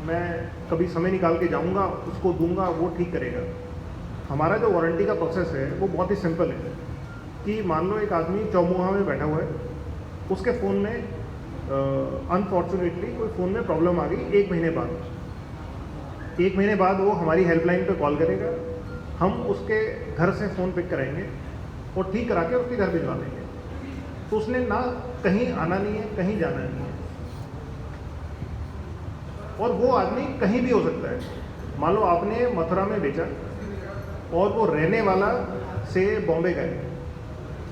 मैं कभी समय निकाल के जाऊंगा, उसको दूंगा, वो ठीक करेगा। हमारा जो वारंटी का प्रोसेस है वो बहुत ही सिंपल है कि मान लो एक आदमी चौमुहा में बैठा हुआ है, उसके फ़ोन में अनफॉर्चुनेटली कोई फ़ोन में प्रॉब्लम आ गई, 1 महीने बाद वो हमारी हेल्पलाइन पे कॉल करेगा, हम उसके घर से फ़ोन पिक कराएंगे और ठीक करा के उसके घर भिजवा देंगे। तो उसने ना कहीं आना नहीं है, कहीं जाना नहीं है, और वो आदमी कहीं भी हो सकता है। मान लो आपने मथुरा में बेचा और वो रहने वाला से बॉम्बे का है,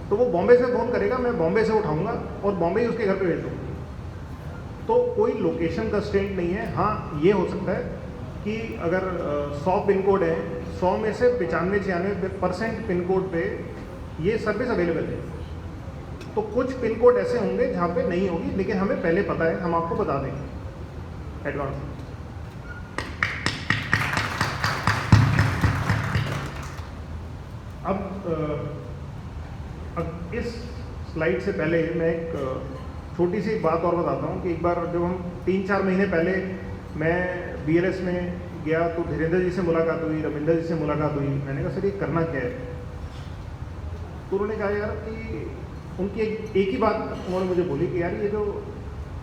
तो वो बॉम्बे से फ़ोन करेगा, मैं बॉम्बे से उठाऊंगा और बॉम्बे ही उसके घर पे भेज दूँगा। तो कोई लोकेशन कंस्ट्रेंट नहीं है। हाँ, ये हो सकता है कि अगर 100 पिन कोड है, 100 में से 95-96% पिन कोड पे ये सर्विस अवेलेबल है। तो कुछ पिन कोड ऐसे होंगे जहाँ पे नहीं होगी, लेकिन हमें पहले पता है, हम आपको बता देंगे एडवांस। अब इस स्लाइड से पहले मैं एक छोटी सी बात और बताता हूँ कि एक बार जब हम 3-4 महीने पहले मैं BLS में गया तो धीरेन्द्र जी से मुलाकात हुई, रविंदर जी से मुलाकात हुई। मैंने कहा सर ये करना क्या है? तो उन्होंने कहा यार कि उनकी एक ही बात उन्होंने मुझे बोली कि यार ये जो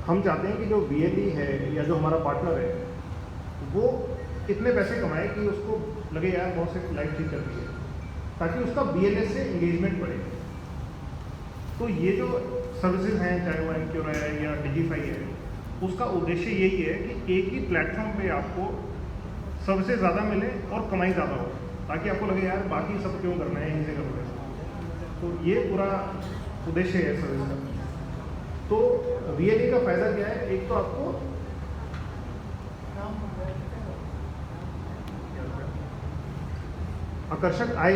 हम चाहते हैं कि जो BLE है या जो हमारा पार्टनर है वो इतने पैसे कमाए कि उसको लगे यार बहुत से लाइफ ठीक कर दी है, ताकि उसका BLS से एंगेजमेंट बढ़े। तो ये जो सर्विसेज हैं, चाहे वो एमक्योर है या डिजीफाई है, उसका उद्देश्य यही है कि एक ही प्लेटफॉर्म पे आपको सर्विसेज ज़्यादा मिले और कमाई ज़्यादा हो, ताकि आपको लगे यार बाकी सब क्यों करना है, यहीं से करोगे। तो ये पूरा उद्देश्य है सर्विस का। तो BLE का फ़ायदा क्या है? एक तो आपको आकर्षक आय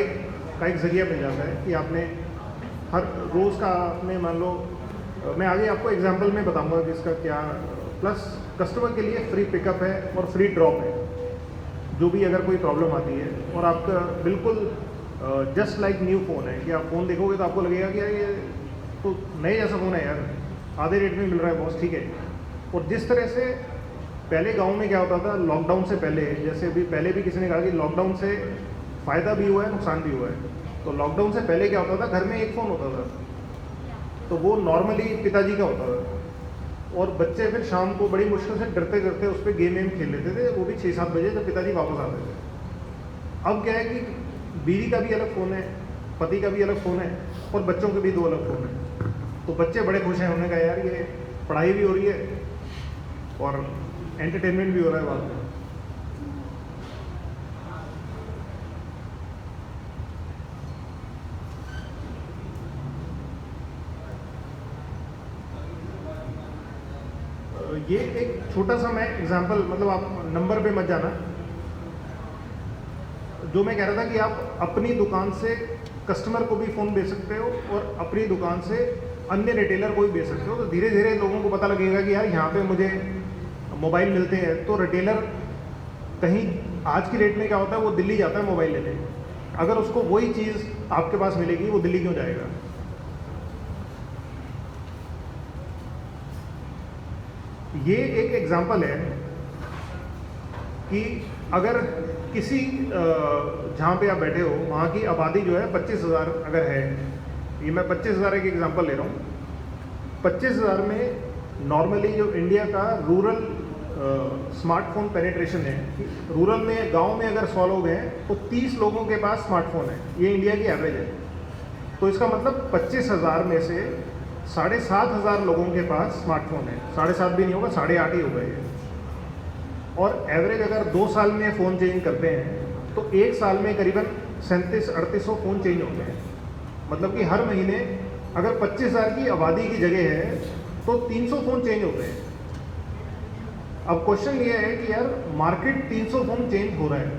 का एक ज़रिया मिल जाता है कि आपने हर रोज़ का आपने मान लो, मैं आगे आपको एग्जांपल में बताऊंगा कि इसका क्या, प्लस कस्टमर के लिए फ्री पिकअप है और फ्री ड्रॉप है, जो भी अगर कोई प्रॉब्लम आती है। और आपका बिल्कुल जस्ट लाइक न्यू फ़ोन है कि आप फ़ोन देखोगे तो आपको लगेगा कि यार ये तो नए जैसा फ़ोन है यार, आधे रेट में मिल रहा है बॉस, ठीक है। और जिस तरह से पहले गाँव में क्या होता था, लॉकडाउन से पहले, जैसे अभी पहले भी किसी ने कहा कि लॉकडाउन से फ़ायदा भी हुआ है, नुकसान भी हुआ है। तो लॉकडाउन से पहले क्या होता था, घर में एक फ़ोन होता था, तो वो नॉर्मली पिताजी का होता था, और बच्चे फिर शाम को बड़ी मुश्किल से डरते डरते उस पर गेम खेल लेते थे, वो भी 6-7 बजे जब पिताजी वापस आते थे। अब क्या है कि बीवी का भी अलग फ़ोन है, पति का भी अलग फ़ोन है, और बच्चों के भी 2 अलग फ़ोन हैं। तो बच्चे बड़े खुश हैं, उन्होंने कहा यार ये पढ़ाई भी हो रही है और एंटरटेनमेंट भी हो रहा है बाद में। ये एक छोटा सा मैं एग्जांपल, मतलब आप नंबर पे मत जाना। जो मैं कह रहा था कि आप अपनी दुकान से कस्टमर को भी फ़ोन बेच सकते हो और अपनी दुकान से अन्य रिटेलर को भी बेच सकते हो। तो धीरे धीरे लोगों को पता लगेगा कि यार यहाँ पे मुझे मोबाइल मिलते हैं। तो रिटेलर कहीं आज की डेट में क्या होता है, वो दिल्ली जाता है मोबाइल लेने, अगर उसको वही चीज़ आपके पास मिलेगी वो दिल्ली क्यों जाएगा? ये एक एग्जांपल है कि अगर किसी जहाँ पे आप बैठे हो वहाँ की आबादी जो है 25,000 अगर है, ये मैं 25,000 एक एग्जांपल ले रहा हूँ। 25,000 में नॉर्मली जो इंडिया का रूरल स्मार्टफोन पेनिट्रेशन है, रूरल में गांव में अगर 100 लोग हैं तो 30 लोगों के पास स्मार्टफोन है, ये इंडिया की एवरेज है। तो इसका मतलब 25,000 में से 7,500 लोगों के पास स्मार्टफोन है। 7.5 भी नहीं होगा, 8.5 ही होगा ये। और एवरेज अगर 2 साल में फ़ोन चेंज करते हैं तो 1 साल में करीबन 3700-3800 फ़ोन चेंज होते हैं। मतलब कि हर महीने अगर 25,000 की आबादी की जगह है तो 300 फ़ोन चेंज होते हैं। अब क्वेश्चन ये है कि यार मार्केट 300 फ़ोन चेंज हो रहा है,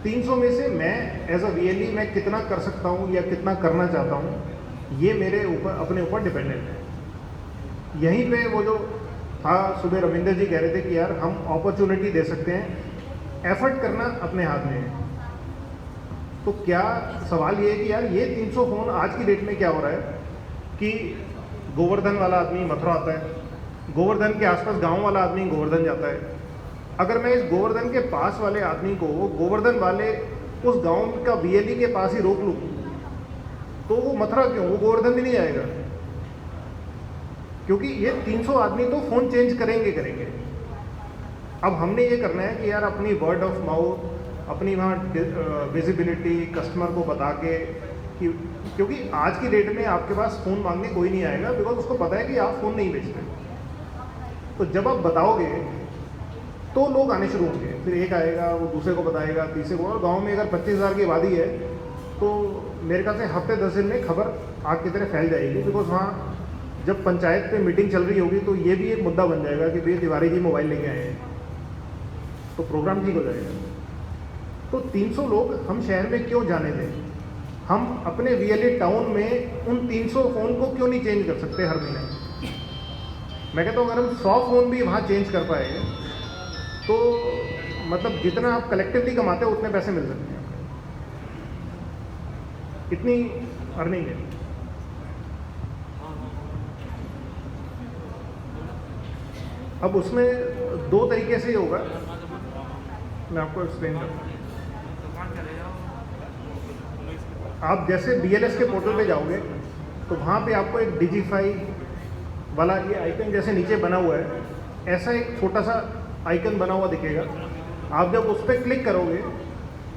300 में से मैं एज अ BLE मैं कितना कर सकता हूँ या कितना करना चाहता हूँ, ये मेरे ऊपर, अपने ऊपर डिपेंडेंट है। यहीं पे वो जो था, सुबह रविंदर जी कह रहे थे कि यार हम अपॉर्चुनिटी दे सकते हैं, एफर्ट करना अपने हाथ में है। तो क्या सवाल ये है कि यार ये 300 फ़ोन आज की डेट में क्या हो रहा है कि गोवर्धन वाला आदमी मथुरा आता है, गोवर्धन के आसपास गांव वाला आदमी गोवर्धन जाता है। अगर मैं इस गोवर्धन के पास वाले आदमी को गोवर्धन वाले उस गांव का वीएलई के पास ही रोक लूँ तो वो मथुरा क्यों, वो गोवर्धन भी नहीं आएगा, क्योंकि ये 300 आदमी तो फ़ोन चेंज करेंगे। अब हमने ये करना है कि यार अपनी वर्ड ऑफ माउथ, अपनी वहाँ विजिबिलिटी कस्टमर को बता के कि, क्योंकि आज की डेट में आपके पास फ़ोन मांगने कोई नहीं आएगा, बिकॉज उसको पता है कि आप फ़ोन नहीं बेचते। तो जब आप बताओगे तो लोग आने शुरू होंगे, फिर एक आएगा, वो दूसरे को बताएगा, तीसरे को। और गांव में अगर 25,000 की आबादी है तो मेरे ख्याल से हफ्ते 10 दिन में खबर आग की तरह फैल जाएगी, बिकॉज वहाँ जब पंचायत पे मीटिंग चल रही होगी तो ये भी एक मुद्दा बन जाएगा कि भैया तिवारी जी मोबाइल लेके आए हैं, तो प्रोग्राम ठीक हो जाएगा। तो 300 लोग हम शहर में क्यों जाने दें? हम अपने वीएलई टाउन में उन 300 फ़ोन को क्यों नहीं चेंज कर सकते हर महीने? मैं कहता हूँ अगर हम 100 फ़ोन भी वहाँ चेंज कर पाए तो मतलब जितना आप कलेक्टिवली कमाते हो उतने पैसे मिल सकते हैं, इतनी अर्निंग है। अब उसमें 2 तरीके से ही होगा, मैं आपको एक्सप्लेन करता हूँ। आप जैसे BLS के पोर्टल पे जाओगे तो वहाँ पे आपको एक डिजीफाई वाला ये आइकन जैसे नीचे बना हुआ है, ऐसा एक छोटा सा आइकन बना हुआ दिखेगा। आप जब उस पर क्लिक करोगे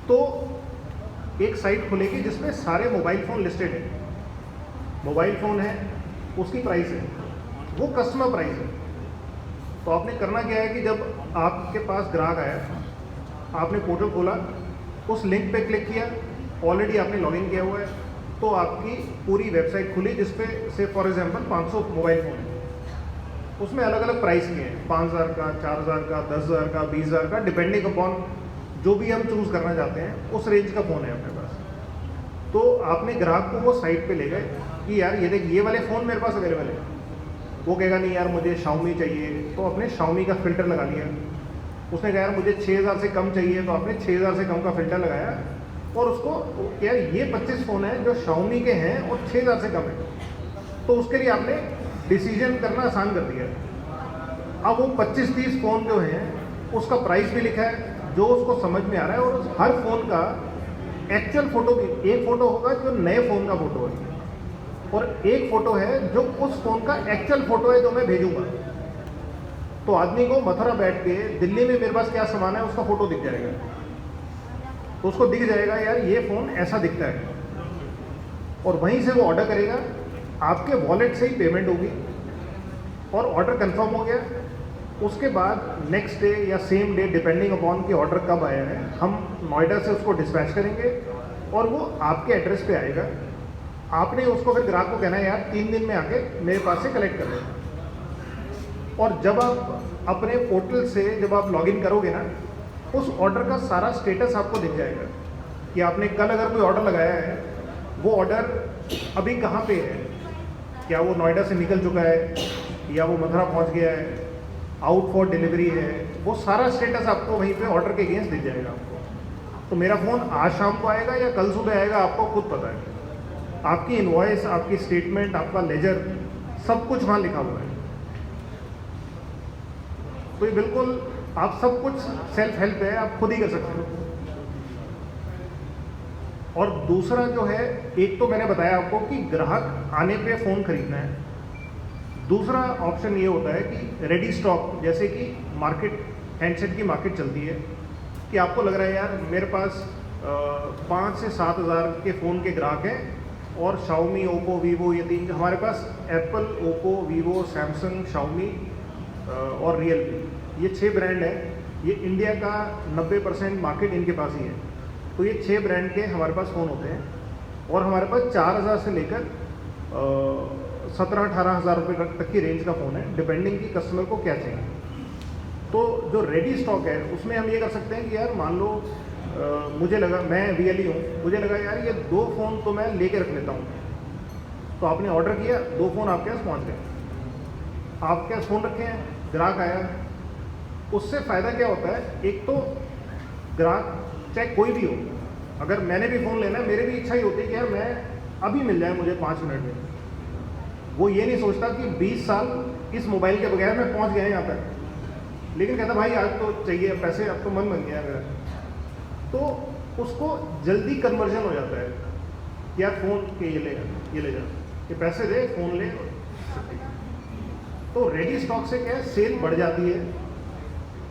तो एक साइट खुलेगी जिसमें सारे मोबाइल फ़ोन लिस्टेड है। मोबाइल फ़ोन है, उसकी प्राइस है, वो कस्टमर प्राइस है। तो आपने करना क्या है कि जब आपके पास ग्राहक आया, आपने पोर्टल खोला, उस लिंक पे क्लिक किया, ऑलरेडी आपने लॉगिन किया हुआ है, तो आपकी पूरी वेबसाइट खुली जिसपे से फॉर एग्जांपल 500 मोबाइल फ़ोन है। उसमें अलग अलग प्राइस के हैं, 5,000 का, 4,000 का, 10,000 का, 20,000 का, डिपेंडिंग अपॉन जो भी हम चूज़ करना चाहते हैं उस रेंज का फ़ोन है अपने पास। तो आपने ग्राहक को वो साइट पे ले गए कि यार ये देख, ये वाले फ़ोन मेरे पास अवेलेबल है। वो कहेगा नहीं यार मुझे Xiaomi चाहिए, तो आपने Xiaomi का फ़िल्टर लगा लिया। उसने कहा यार मुझे 6,000 से कम चाहिए, तो आपने 6,000 से कम का फ़िल्टर लगाया और उसको यार ये 25 फ़ोन हैं जो Xiaomi के हैं और 6,000 से कम है, तो उसके लिए आपने डिसीजन करना आसान कर दिया। अब वो 25-30 फ़ोन जो हैं उसका प्राइस भी लिखा है जो उसको समझ में आ रहा है, और उस हर फ़ोन का एक्चुअल फ़ोटो भी, एक फ़ोटो होगा जो नए फ़ोन का फ़ोटो है और एक फ़ोटो है जो उस फ़ोन का एक्चुअल फ़ोटो है जो मैं भेजूँगा। तो आदमी को मथुरा बैठ के दिल्ली में मेरे पास क्या सामान है उसका फ़ोटो दिख जाएगा, तो उसको दिख जाएगा यार ये फ़ोन ऐसा दिखता है, और वहीं से वो ऑर्डर करेगा। आपके वॉलेट से ही पेमेंट होगी और ऑर्डर कंफर्म हो गया। उसके बाद नेक्स्ट डे या सेम डे डिपेंडिंग अपॉन कि ऑर्डर कब आया है, हम नोएडा से उसको डिस्पैच करेंगे और वो आपके एड्रेस पे आएगा। आपने उसको फिर ग्राहक को कहना है यार 3 दिन में आके मेरे पास से कलेक्ट कर लेना। और जब आप अपने पोर्टल से जब आप लॉगिन करोगे ना, उस ऑर्डर का सारा स्टेटस आपको दिख जाएगा कि आपने कल अगर कोई ऑर्डर लगाया है, वो ऑर्डर अभी कहाँ पे है, क्या वो नोएडा से निकल चुका है या वो मथुरा पहुँच गया है, आउट फॉर डिलीवरी है, वो सारा स्टेटस आपको वहीं पे ऑर्डर के अगेंस्ट दिख जाएगा आपको। तो मेरा फ़ोन आज शाम को आएगा या कल सुबह आएगा आपको खुद पता है। आपकी इनवॉइस, आपकी स्टेटमेंट, आपका लेजर, सब कुछ वहाँ लिखा हुआ है। तो ये बिल्कुल आप सब कुछ सेल्फ हेल्प है, आप खुद ही कर सकते हो। और दूसरा जो है, एक तो मैंने बताया आपको कि ग्राहक आने पे फ़ोन खरीदना है। दूसरा ऑप्शन ये होता है कि रेडी स्टॉक, जैसे कि मार्केट, हैंडसेट की मार्केट चलती है कि आपको लग रहा है यार मेरे पास 5 से 7 हज़ार के फ़ोन के ग्राहक हैं और Xiaomi, Oppo, Vivo, ये 3 हमारे पास Apple, Oppo, Vivo, Samsung, Xiaomi और Realme, ये 6 ब्रांड हैं। ये इंडिया का 90% मार्केट इनके पास ही है। तो ये 6 ब्रांड के हमारे पास फ़ोन होते हैं और हमारे पास 4,000 से लेकर 17-18 हज़ार रुपये तक की रेंज का फ़ोन है, डिपेंडिंग कि कस्टमर को क्या चाहिए। तो जो रेडी स्टॉक है उसमें हम ये कर सकते हैं कि यार मान लो मुझे लगा, मैं VLE हूँ, मुझे लगा यार ये 2 फ़ोन तो मैं लेके रख लेता हूँ। तो आपने ऑर्डर किया, 2 फ़ोन आपके पास पहुँच गए, आपके पास फ़ोन रखे हैं, ग्राहक आया। उससे फ़ायदा क्या होता है, एक तो ग्राहक चाहे कोई भी हो, अगर मैंने भी फ़ोन लेना है, मेरी भी इच्छा ही होती है कि यार मैं अभी मिल जाए मुझे 5 मिनट में। वो ये नहीं सोचता कि 20 साल इस मोबाइल के बगैर मैं पहुंच गया यहाँ तक। लेकिन कहता भाई आज तो चाहिए पैसे, अब तो मन बन गया मेरा, तो उसको जल्दी कन्वर्जन हो जाता है कि यार फ़ोन के ये ले जा, कि पैसे दे फ़ोन ले। तो रेडी स्टॉक से क्या है, सेल बढ़ जाती है।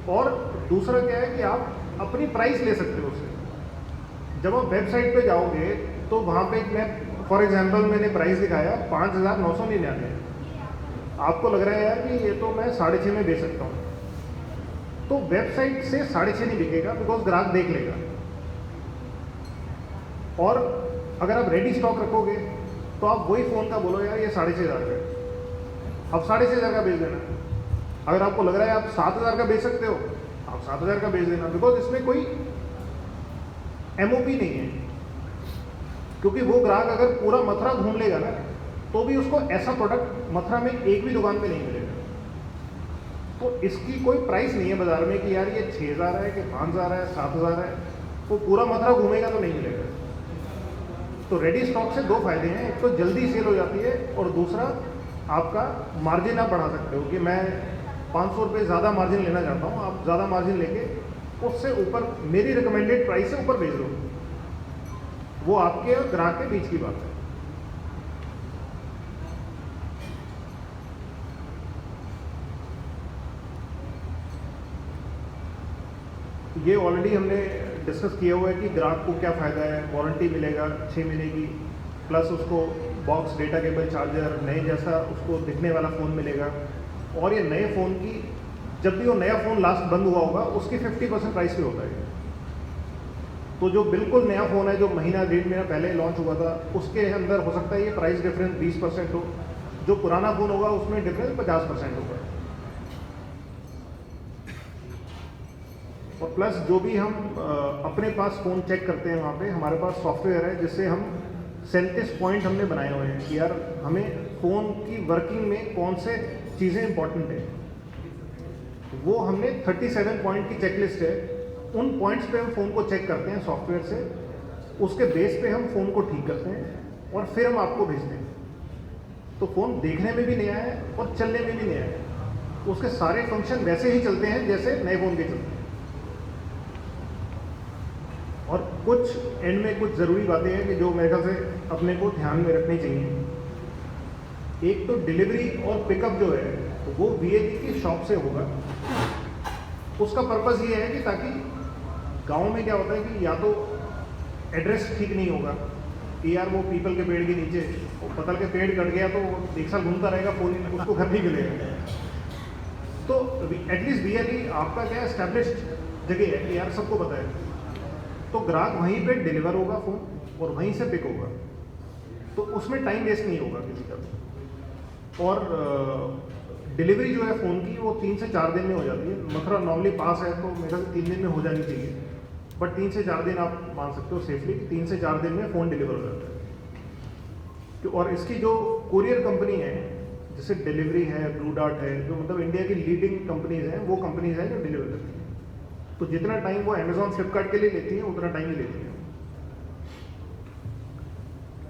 और दूसरा क्या है कि आप अपनी प्राइस ले सकते हो उससे। जब आप वेबसाइट पे जाओगे तो वहाँ पे मैं फॉर एग्जांपल मैंने प्राइस दिखाया 5,999, आपको लग रहा है यार कि ये तो मैं 6,500 में बेच सकता हूँ, तो वेबसाइट से 6,500 नहीं बिकेगा, बिकॉज ग्राहक देख लेगा। और अगर आप रेडी स्टॉक रखोगे तो आप वही फ़ोन का बोलो यार ये 6,500 का है, अब 6,500 का बेच देना। अगर आपको लग रहा है आप 7,000 का बेच सकते हो, आप 7,000 का बेच देना, बिकॉज इसमें कोई एमओपी नहीं है। क्योंकि वो ग्राहक अगर पूरा मथुरा घूम लेगा ना, तो भी उसको ऐसा प्रोडक्ट मथुरा में एक भी दुकान पे नहीं मिलेगा। तो इसकी कोई प्राइस नहीं है बाजार में कि यार ये 6,000 है कि 5,000 है 7,000 है, वो पूरा मथुरा घूमेगा तो नहीं मिलेगा। तो रेडी स्टॉक से दो फायदे हैं, एक तो जल्दी सेल हो जाती है, और दूसरा आपका मार्जिन आप बढ़ा सकते हो कि मैं 500 रुपये ज़्यादा मार्जिन लेना चाहता हूँ, आप ज़्यादा मार्जिन लेके उससे ऊपर मेरी रिकमेंडेड प्राइस से ऊपर बेच दो। वो आपके और ग्राहक के बीच की बात है। ये ऑलरेडी हमने डिस्कस किया हुआ है कि ग्राहक को क्या फ़ायदा है। वारंटी मिलेगा 6 महीने की, प्लस उसको बॉक्स, डेटा केबल, चार्जर, नए जैसा उसको दिखने वाला फ़ोन मिलेगा। और ये नए फ़ोन की, जब भी वो नया फ़ोन लास्ट बंद हुआ होगा उसकी 50% प्राइस पे होता है। तो जो बिल्कुल नया फ़ोन है, जो महीना 1.5 महीना पहले लॉन्च हुआ था, उसके अंदर हो सकता है ये प्राइस डिफरेंस 20% हो, जो पुराना फ़ोन होगा उसमें डिफरेंस 50% होगा। और प्लस जो भी हम अपने पास फ़ोन चेक करते हैं, वहाँ पे हमारे पास सॉफ्टवेयर है जिससे हम 37 पॉइंट हमने बनाए हुए हैं कि यार हमें फ़ोन की वर्किंग में कौन से चीज़ें इंपॉर्टेंट है। वो हमने 37 पॉइंट की चेकलिस्ट है, उन पॉइंट्स पे हम फ़ोन को चेक करते हैं सॉफ्टवेयर से, उसके बेस पे हम फ़ोन को ठीक करते हैं और फिर हम आपको भेजते हैं। तो फ़ोन देखने में भी नया है और चलने में भी नया है, उसके सारे फंक्शन वैसे ही चलते हैं जैसे नए फ़ोन के चलते हैं। और कुछ एंड में कुछ ज़रूरी बातें हैं कि जो मेरे ख्याल से अपने को ध्यान में रखनी चाहिए। एक तो डिलीवरी और पिकअप जो है वो वीआईपी की शॉप से होगा। उसका पर्पज़ ये है कि ताकि गांव में क्या होता है कि या तो एड्रेस ठीक नहीं होगा कि यार वो पीपल के पेड़ के नीचे, वो पतल के पेड़ कट गया तो 1 साल घूमता रहेगा, फ़ोन उसको घर नहीं मिलेगा। तो एटलीस्ट वीआईपी आपका क्या एस्टैब्लिश्ड जगह है कि यार सबको पता है, तो ग्राहक वहीं पे डिलीवर होगा फ़ोन और वहीं से पिक होगा, तो उसमें टाइम वेस्ट नहीं होगा किसी का। और डिलीवरी जो है फ़ोन की वो 3 से 4 दिन में हो जाती है। मथुरा नॉर्मली पास है तो मेरा 3 दिन में हो जानी चाहिए, बट 3 से 4 दिन आप मान सकते हो सेफली कि 3 से 4 दिन में फ़ोन डिलीवर हो जाता है। और इसकी जो कुरियर कंपनी है, जैसे डिलीवरी है, ब्लू डार्ट है, जो मतलब इंडिया की लीडिंग कंपनीज़ हैं, वो कंपनीज़ हैं जो डिलीवर करती हैं। तो जितना टाइम वो अमेजॉन, फ्लिपकार्ट के लिए लेती है उतना टाइम ही लेती है।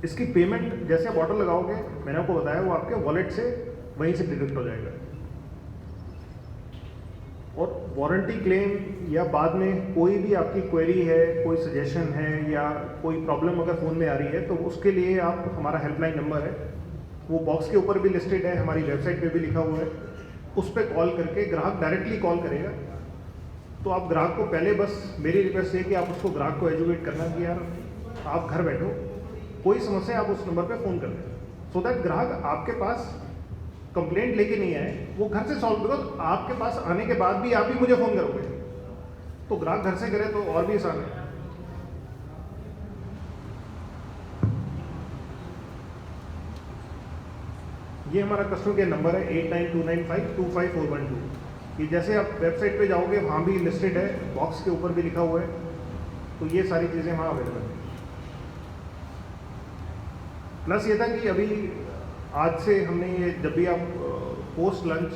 इसकी पेमेंट जैसे आप ऑर्डर लगाओगे, मैंने आपको बताया, वो आपके वॉलेट से वहीं से डिडक्ट हो जाएगा। और वारंटी क्लेम या बाद में कोई भी आपकी क्वेरी है, कोई सजेशन है या कोई प्रॉब्लम अगर फ़ोन में आ रही है, तो उसके लिए आप, हमारा हेल्पलाइन नंबर है, वो बॉक्स के ऊपर भी लिस्टेड है, हमारी वेबसाइट पे भी लिखा हुआ है, उस पर कॉल करके ग्राहक डायरेक्टली कॉल करेगा। तो आप ग्राहक को पहले, बस मेरी रिक्वेस्ट है कि आप उसको, ग्राहक को एजुकेट करना कि यार आप घर बैठो, कोई समस्या आप उस नंबर पे फ़ोन कर दें, सो दैट ग्राहक आपके पास कंप्लेंट लेके नहीं आए, वो घर से सॉल्व। बिकॉज आपके पास आने के बाद भी आप ही मुझे फ़ोन करोगे, तो ग्राहक घर से करे तो और भी आसान है। ये हमारा कस्टमर केयर नंबर है 8929525412। कि जैसे आप वेबसाइट पे जाओगे वहाँ भी लिस्टेड है, बॉक्स के ऊपर भी लिखा हुआ है, तो ये सारी चीज़ें वहाँ अवेलेबल हैं। प्लस ये था कि अभी आज से हमने ये, जब भी आप पोस्ट लंच,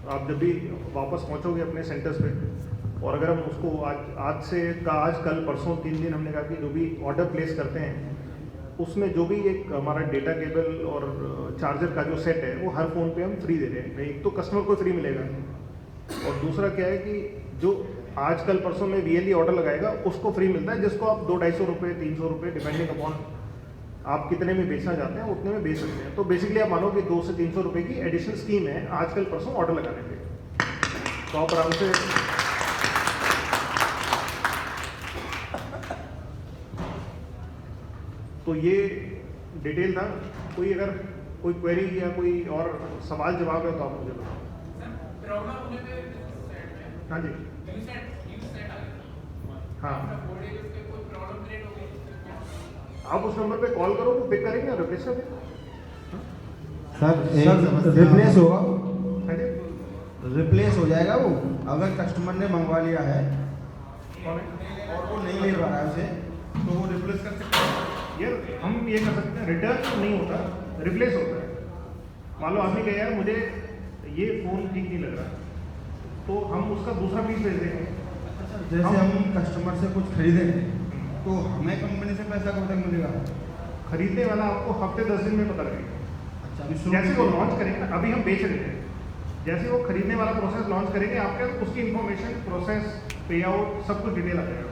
आप जब भी वापस पहुँचोगे अपने सेंटर्स पे, और अगर हम उसको आज से का, आज कल परसों 3 दिन हमने कहा कि जो भी ऑर्डर प्लेस करते हैं उसमें जो भी एक हमारा डेटा केबल और चार्जर का जो सेट है वो हर फ़ोन पे हम फ्री दे रहे हैं। एक तो कस्टमर को फ्री मिलेगा, और दूसरा क्या है कि जो आज कल परसों में VLE ऑर्डर लगाएगा उसको फ्री मिलता है, जिसको आप 200-250 रुपये 300 रुपये डिपेंडिंग अपॉन आप कितने में बेचना चाहते हैं उतने में बेच सकते हैं। तो बेसिकली आप मानो कि 200 से 300 रुपये की एडिशनल स्कीम है आजकल परसों ऑर्डर लगाने पे, तो आप आराम से तो ये डिटेल था। कोई अगर कोई क्वेरी या कोई और सवाल जवाब है तो आप मुझे बताओ। हाँ जी, हाँ आप उस नंबर पे कॉल करो, वो पिक करेंगे और रिप्लेस कर देंगे। सर रिप्लेस होगा, हाँ जी, रिप्लेस हो जाएगा वो, अगर कस्टमर ने मंगवा लिया है कौन है? और वो नहीं ले पा रहा है उसे, तो वो रिप्लेस कर सकते हैं। यार हम ये कर सकते हैं, रिटर्न नहीं होता, रिप्लेस होता है। मान लो आदमी कहे यार मुझे ये फ़ोन ठीक नहीं लग रहा, तो हम उसका दूसरा पीस भेज देंगे। जैसे हम कस्टमर से कुछ खरीदें तो हमें कंपनी से पैसा कब तक मिलेगा? खरीदने वाला आपको हफ्ते 10 दिन में पता लगेगा। अच्छा, अभी जैसे वो लॉन्च करेंगे ना, अभी हम बेच रहे हैं, जैसे वो खरीदने वाला प्रोसेस लॉन्च करेंगे आपके उसकी इन्फॉर्मेशन, प्रोसेस, पे आउट सब कुछ डिटेल आ जाएगा।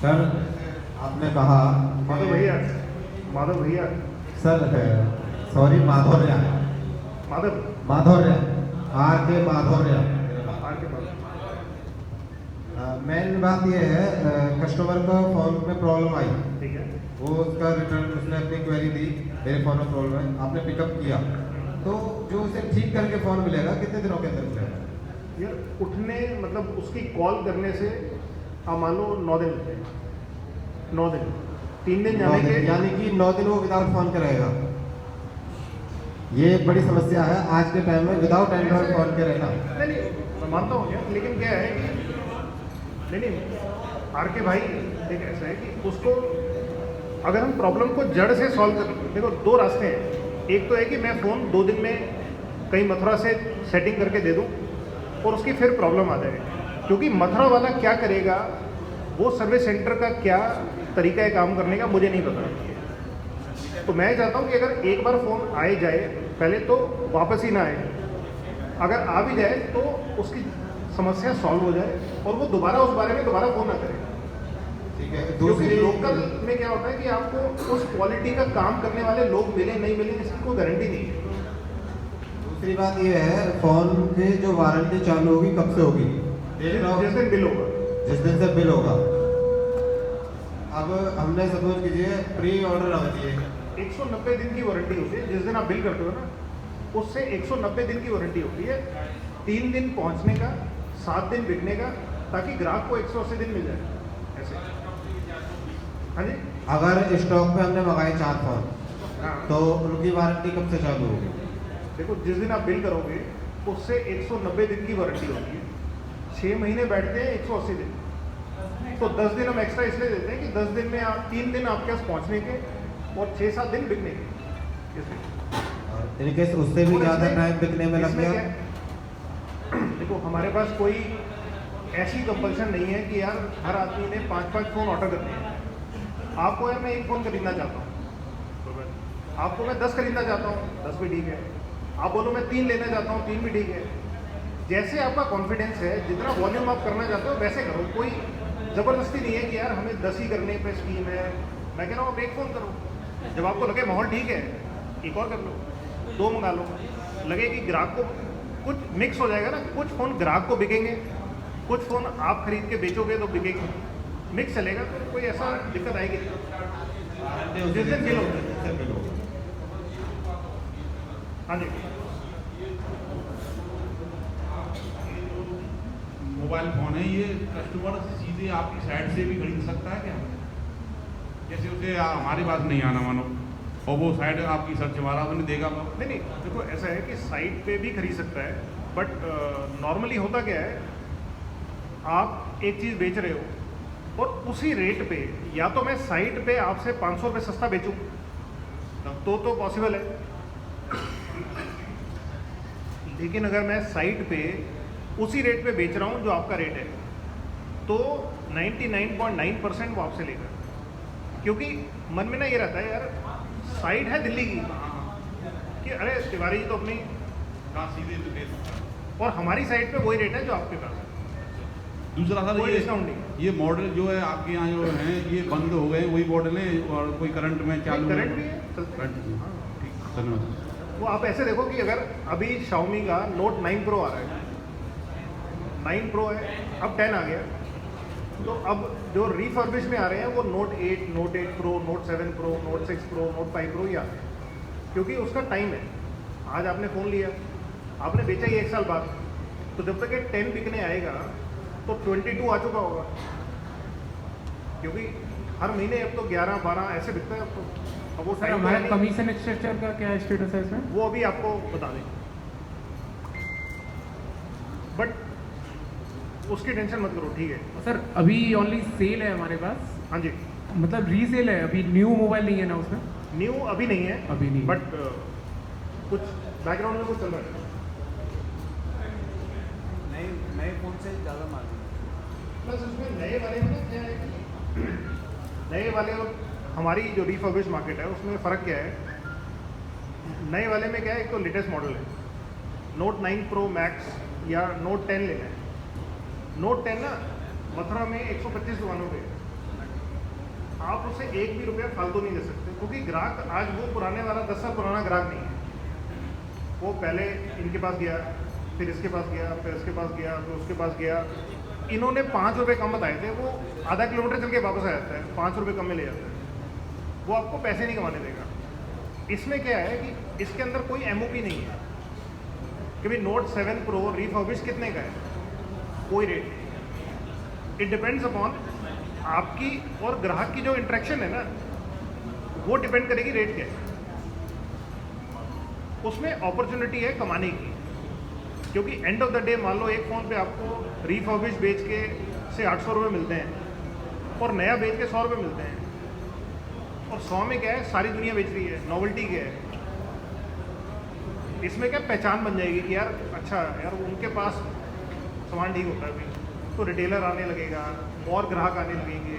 सर आपने कहा माधव भैया सर सॉरी माधुर्य आर के माधुर्य। आपके पास मेन बात ये है, कस्टमर को फ़ोन में प्रॉब्लम आई, ठीक है, वो उसका रिटर्न, उसने अपनी क्वेरी दी, मेरे फ़ोन में प्रॉब्लम है, आपने पिकअप किया, तो जो उसे ठीक करके फ़ोन मिलेगा कितने दिनों के अंदर मिलेगा? यार उठने मतलब उसकी कॉल करने से आप मान लो 9 दिन लगते हैं, 9 दिन, 3 दिन जाने के, यानी कि 9 दिन वो विदाउट फ़ोन के रहेगा। ये एक बड़ी समस्या है आज के टाइम में, विदाउट एंड्रॉइड फ़ोन के रहना। नहीं मैं मानता हूँ यार, लेकिन क्या है कि नहीं आर के भाई एक ऐसा है कि उसको अगर हम प्रॉब्लम को जड़ से सॉल्व कर, देखो 2 रास्ते हैं। एक तो है कि मैं फ़ोन 2 दिन में कहीं मथुरा से सेटिंग करके दे दूँ और उसकी फिर प्रॉब्लम आ जाए, क्योंकि मथुरा वाला क्या करेगा, वो सर्विस सेंटर का क्या तरीका है काम करने का मुझे नहीं पता। तो मैं चाहता हूँ कि अगर एक बार फ़ोन आए जाए, पहले तो वापस ही ना आए, अगर आ भी जाए तो उसकी समस्या सॉल्व हो जाए और वो दोबारा उस बारे में दोबारा फ़ोन ना करे। ठीक है, क्योंकि दूसरी लोकल में क्या होता है कि आपको उस क्वालिटी का काम करने वाले लोग मिले नहीं मिले इसकी कोई गारंटी नहीं है। दूसरी बात ये है, फ़ोन की जो वारंटी चालू होगी कब से होगी? जिस दिन बिल होगा, जिस दिन से बिल होगा। अब हमने सपोज कीजिए प्री ऑर्डर रख दिए, 190 दिन की वारंटी होती है। जिस दिन आप बिल करते हो ना, उससे 190 दिन की वारंटी होती है। 3 दिन पहुंचने का, 7 दिन बिकने का, ताकि ग्राहक को 180 दिन मिल जाए ऐसे। हाँ जी, अगर स्टॉक में हमने मंगाए 4 फ़ोन, हाँ तो उनकी वारंटी कब से चालू होगी? देखो, जिस दिन आप बिल करोगे उससे 190 दिन की वारंटी होती है। 6 महीने बैठते हैं 180 दिन, तो 10 दिन हम एक्स्ट्रा इसलिए देते हैं कि 10 दिन में आप 3 दिन आपके पास पहुंचने के और 6-7 दिन बिकने के, इसलिए। इनकेस उससे भी और ज़्यादा इसमें- टाइम बिकने में लग इसमें गया? क्या है? देखो हमारे पास कोई ऐसी कंपल्शन नहीं है कि यार हर आदमी ने 5-5 फ़ोन ऑर्डर करने हैं। आपको यार मैं 1 फ़ोन खरीदना चाहता हूँ, आपको मैं 10 खरीदना चाहता हूँ, 10 भी ठीक है। आप बोलो मैं 3 लेना चाहता हूँ, 3 भी ठीक है। जैसे आपका कॉन्फिडेंस है, जितना वॉल्यूम आप करना चाहते हो वैसे करो। कोई ज़बरदस्ती नहीं है कि यार हमें 10 ही करने पे स्कीम है। मैं कह रहा हूँ आप 1 फ़ोन करो, जब आपको लगे माहौल ठीक है 1 और कर लो, 2 मंगा लो। लगे कि ग्राहक को कुछ मिक्स हो जाएगा ना, कुछ फ़ोन ग्राहक को बिकेंगे, कुछ फ़ोन आप खरीद के बेचोगे तो बिकेंगे, मिक्स चलेगा, तो कोई ऐसा दिक्कत आएगी नहीं। जिस दिन बिल होता है। हाँ जी, मोबाइल फ़ोन है, ये कस्टमर सीधे आपकी साइट से भी खरीद सकता है क्या? जैसे उसे हमारे पास नहीं आना मानो, और वो साइट आपकी सर्च मारा तो नहीं देगा वो? नहीं देखो ऐसा है कि साइट पे भी खरीद सकता है, बट नॉर्मली होता क्या है, आप एक चीज़ बेच रहे हो और उसी रेट पे, या तो मैं साइट पे आपसे 500 रुपये सस्ता बेचूँ तो पॉसिबल है, लेकिन अगर मैं साइट पे उसी रेट पे बेच रहा हूँ जो आपका रेट है, तो 99.9% वो आपसे लेगा। क्योंकि मन में ना ये रहता है यार, साइट है दिल्ली की कि अरे तिवारी जी तो अपनी हाँ सीधे तो दे सकता है। और हमारी साइड पे वही रेट है जो आपके पास है, दूसरा सर कोई डिस्काउंट नहीं। ये मॉडल जो है आपके यहाँ जो हैं ये बंद हो गए, वही मॉडल है और कोई करंट में चालू करंट भी है, चलते हैं। करंट हाँ। ठीक, धन्यवाद। वो आप ऐसे देखो कि अगर अभी Xiaomi का Note 9 Pro आ रहा है, 9 Pro है, अब 10 आ गया, तो अब जो रिफर्बिश में आ रहे हैं वो Note 8, Note 8 Pro, Note 7 Pro, Note 6 Pro, Note 5 Pro ही आते हैं, क्योंकि उसका टाइम है। आज आपने फ़ोन लिया, आपने बेचा ही 1 साल बाद, तो जब तक ये 10 बिकने आएगा तो 22 आ चुका होगा, क्योंकि हर महीने अब तो 11, 12 ऐसे बिकता है अब तो। अब वो सर टाइम हमारा कमीशन स्ट्रक्चर का क्या स्टेटस है इसमें? वो अभी आपको बता दें, बट उसकी टेंशन मत करो, ठीक है। सर अभी ओनली सेल है हमारे पास, हाँ जी, मतलब रीसेल है, अभी न्यू मोबाइल नहीं है ना उसमें? न्यू अभी नहीं है, अभी नहीं। बट कुछ बैकग्राउंड में कुछ चल रहा है। नए फ़ोन से ज़्यादा मार्जिन। प्लस उसमें नए वाले में ना क्या है कि नए वाले और हमारी जो रिफर्बिश मार्केट है उसमें फ़र्क क्या है। नए वाले में क्या है, एक तो लेटेस्ट मॉडल है, Note 9 Pro Max या Note 10 लेना है। Note 10 ना मथुरा में 125 दुकानों पे है। आप उससे एक भी रुपया फालतू नहीं ले सकते, क्योंकि ग्राहक आज वो पुराने वाला 10 साल पुराना ग्राहक नहीं है। वो पहले इनके पास गया, फिर इसके पास गया, फिर इसके पास गया, फिर उसके पास गया, इन्होंने 5 रुपये कम बताए थे, वो आधा किलोमीटर चल के वापस आ जाता है, 5 रुपये कम में ले जाता है, वो आपको पैसे नहीं कमाने देगा। इसमें क्या है कि इसके अंदर कोई MOP नहीं है कि भाई Note 7 Pro रिफर्बिश कितने का है, कोई रेट नहीं। इट डिपेंड्स अपॉन आपकी और ग्राहक की जो इंटरेक्शन है ना, वो डिपेंड करेगी रेट क्या है। उसमें अपॉर्चुनिटी है कमाने की, क्योंकि एंड ऑफ द डे मान लो एक फ़ोन पे आपको रिफर्बिश बेच के से 800 रुपये मिलते हैं और नया बेच के 100 रुपये मिलते हैं, और 100 में क्या है, सारी दुनिया बेच रही है, नॉवेल्टी क्या है। इसमें क्या पहचान बन जाएगी कि यार अच्छा यार उनके पास सामान ठीक होता है भाई, तो रिटेलर आने लगेगा और ग्राहक आने लगेंगे,